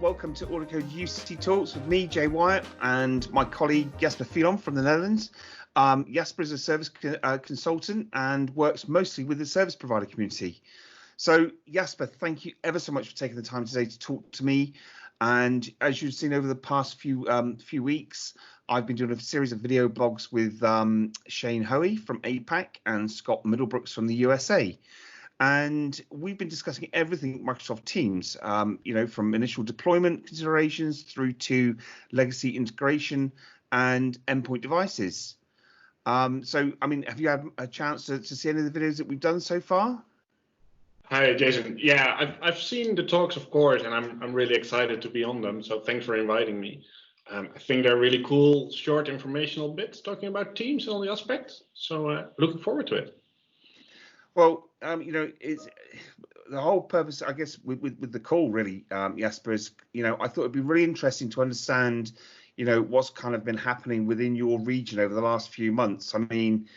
welcome to AudioCodes UC Talks with me, Jay Wyatt, and my colleague Jasper Filon from the Netherlands. Jasper is a service consultant and works mostly with the service provider community. So Jasper, thank you ever so much for taking the time today to talk to me. And as you've seen over the past few weeks, I've been doing a series of video blogs with Shane Hoey from APAC and Scott Middlebrooks from the USA. And we've been discussing everything Microsoft Teams, from initial deployment considerations through to legacy integration and endpoint devices. So, I mean, have you had a chance to see any of the videos that we've done so far? Hi, Jason. Yeah, I've seen the talks, of course, and I'm really excited to be on them. So thanks for inviting me. I think they're really cool, short informational bits talking about Teams and all the aspects. So looking forward to it. Well, it's the whole purpose, I guess, with the call, really, Jasper, is, I thought it'd be really interesting to understand, what's kind of been happening within your region over the last few months. I mean,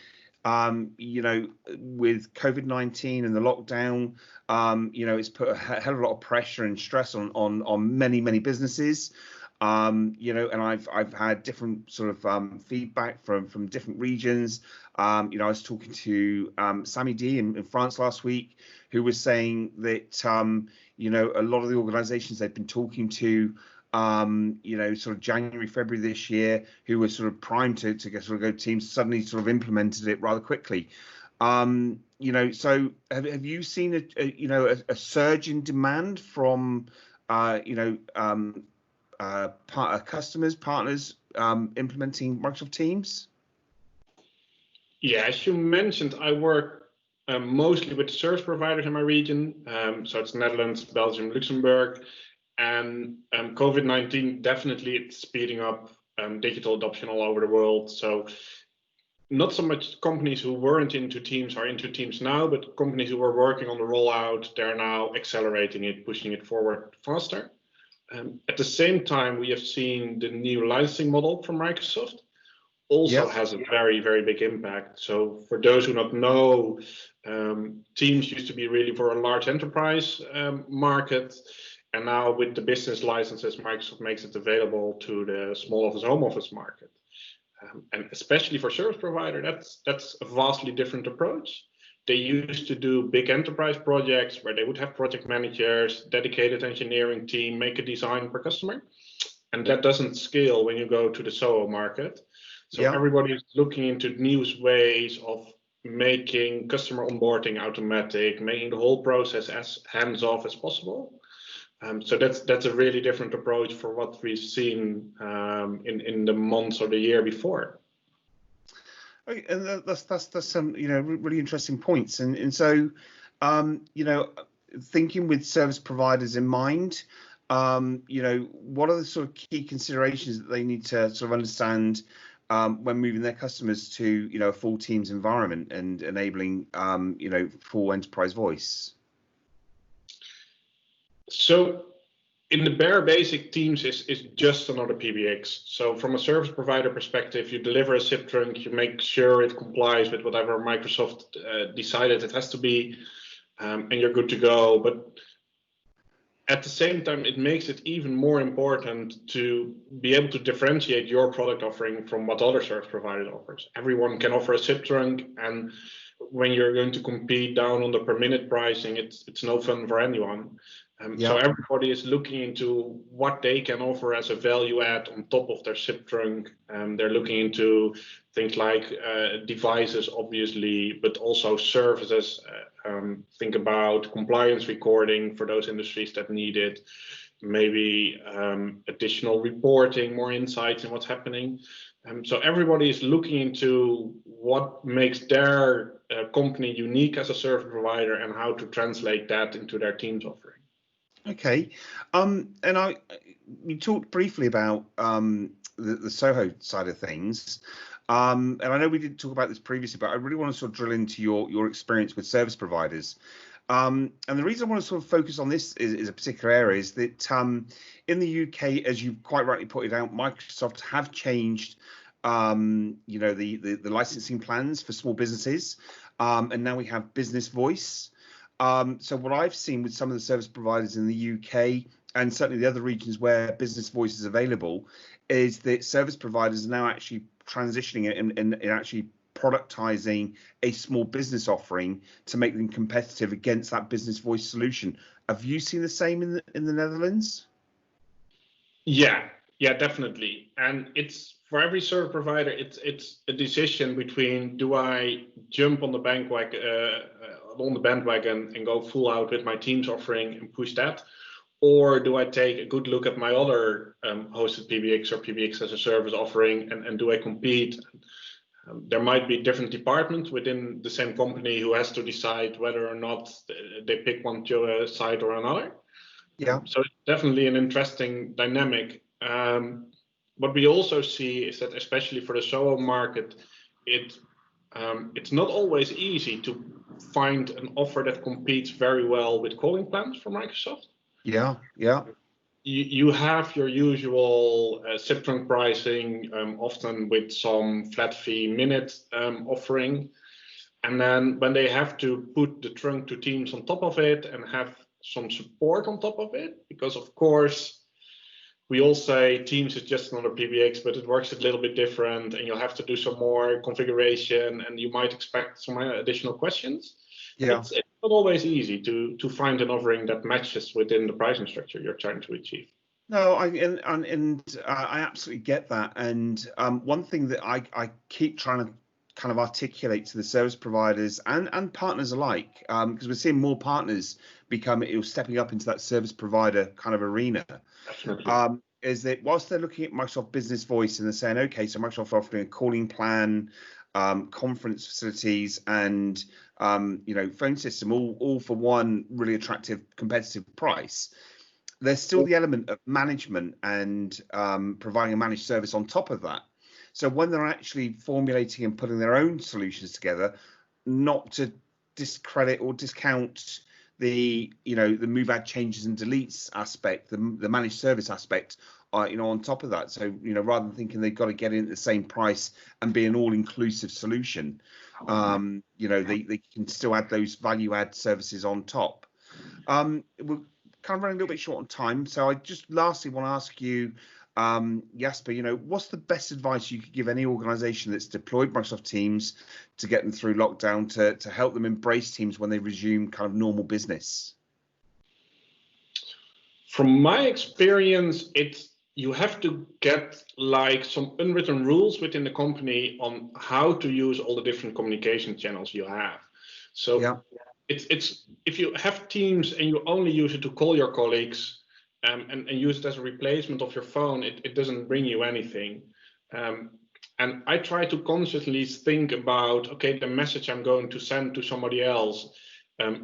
with COVID-19 and the lockdown, it's put a hell of a lot of pressure and stress on many businesses. And I've had different sort of feedback from different regions. I was talking to Sammy D in France last week, who was saying that a lot of the organizations they've been talking to, sort of January, February this year, who were sort of primed to go Teams, suddenly sort of implemented it rather quickly. So have you seen a surge in demand from customers, partners implementing Microsoft Teams? Yeah, as you mentioned, I work mostly with service providers in my region. So it's Netherlands, Belgium, Luxembourg, and COVID-19 definitely it's speeding up digital adoption all over the world. So not so much companies who weren't into Teams are into Teams now, but companies who were working on the rollout, they're now accelerating it, pushing it forward faster. At the same time, we have seen the new licensing model from Microsoft also has a very, very big impact. So for those who don't know, Teams used to be really for a large enterprise market. And now with the business licenses, Microsoft makes it available to the small office, home office market. And especially for service provider, that's a vastly different approach. They used to do big enterprise projects where they would have project managers, dedicated engineering team, make a design per customer. And that doesn't scale when you go to the SOHO market. So everybody is looking into new ways of making customer onboarding automatic, making the whole process as hands-off as possible. So that's a really different approach for what we've seen in the months or the year before. Okay, and that's some really interesting points, and so thinking with service providers in mind, what are the sort of key considerations that they need to sort of understand when moving their customers to a full Teams environment and enabling full enterprise voice? So in the bare basic, Teams is just another PBX. So from a service provider perspective, you deliver a SIP trunk, you make sure it complies with whatever Microsoft decided it has to be, and you're good to go. But at the same time, it makes it even more important to be able to differentiate your product offering from what other service providers offers. Everyone can offer a SIP trunk, and when you're going to compete down on the per minute pricing, it's no fun for anyone. So everybody is looking into what they can offer as a value add on top of their SIP trunk. They're looking into things like devices, obviously, but also services. Think about compliance recording for those industries that need it. Maybe additional reporting, more insights in what's happening. So everybody is looking into what makes their company unique as a service provider and how to translate that into their Teams offering. Okay, and you talked briefly about the SOHO side of things, and I know we did talk about this previously, but I really want to sort of drill into your experience with service providers. And the reason I want to sort of focus on this is a particular area is that in the UK, as you quite rightly pointed out, Microsoft have changed the licensing plans for small businesses, and now we have business voice. So what I've seen with some of the service providers in the UK and certainly the other regions where business voice is available, is that service providers are now actually transitioning it and actually productizing a small business offering to make them competitive against that business voice solution. Have you seen the same in the Netherlands? Yeah, definitely. And it's for every service provider, it's a decision between, do I jump on the bandwagon and go full out with my Teams offering and push that, or do I take a good look at my other hosted PBX or PBX as a service offering, and do I compete? There might be different departments within the same company who has to decide whether or not they pick one side or another. Yeah. So it's definitely an interesting dynamic. What we also see is that, especially for the SOHO market, it's not always easy to find an offer that competes very well with calling plans from Microsoft. Yeah. You have your usual SIP trunk pricing, often with some flat fee minute offering. And then when they have to put the trunk to Teams on top of it and have some support on top of it, because of course we all say Teams is just another PBX, but it works a little bit different, and you'll have to do some more configuration, and you might expect some additional questions. Yeah. It's not always easy to find an offering that matches within the pricing structure you're trying to achieve. No, I absolutely get that. And one thing that I keep trying to kind of articulate to the service providers and partners alike, because we're seeing more partners stepping up into that service provider kind of arena, is that whilst they're looking at Microsoft Business Voice and they're saying, okay, so Microsoft are offering a calling plan, conference facilities, and phone system, all for one really attractive competitive price, there's still the element of management and providing a managed service on top of that. So when they're actually formulating and putting their own solutions together, not to discredit or discount the move, add, changes and deletes aspect, the managed service aspect, on top of that. So rather than thinking they've got to get in at the same price and be an all-inclusive solution, they can still add those value-add services on top. We're kind of running a little bit short on time, so I just lastly want to ask you, Jasper, what's the best advice you could give any organization that's deployed Microsoft Teams to get them through lockdown to help them embrace Teams when they resume kind of normal business? From my experience, you have to get like some unwritten rules within the company on how to use all the different communication channels you have. So yeah. It's if you have Teams and you only use it to call your colleagues, and use it as a replacement of your phone, it doesn't bring you anything. And I try to constantly think about, okay, the message I'm going to send to somebody else,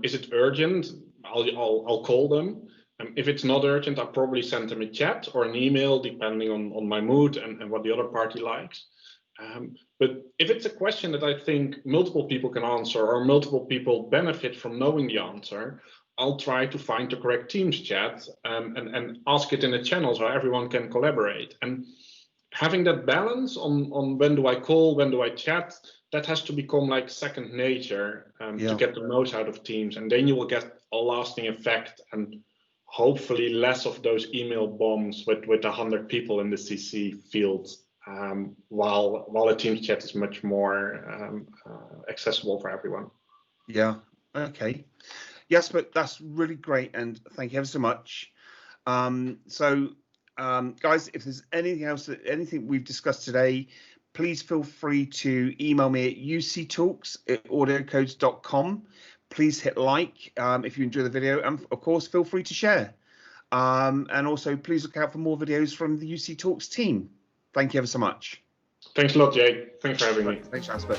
is it urgent? I'll call them. If it's not urgent, I'll probably send them a chat or an email, depending on my mood and what the other party likes. But if it's a question that I think multiple people can answer or multiple people benefit from knowing the answer, I'll try to find the correct Teams chat and ask it in a channel so everyone can collaborate. And having that balance on when do I call, when do I chat, that has to become like second nature to get the most out of Teams. And then you will get a lasting effect and hopefully less of those email bombs with 100 people in the CC field, while a Teams chat is much more accessible for everyone. Yeah. Okay. Yes, but that's really great, and thank you ever so much. Guys, if there's anything else, anything we've discussed today, please feel free to email me at uctalks@audiocodes.com. Please hit like if you enjoy the video, and of course, feel free to share. And also, please look out for more videos from the UC Talks team. Thank you ever so much. Thanks a lot, Jay. Thanks for having me. Thanks, Jasper.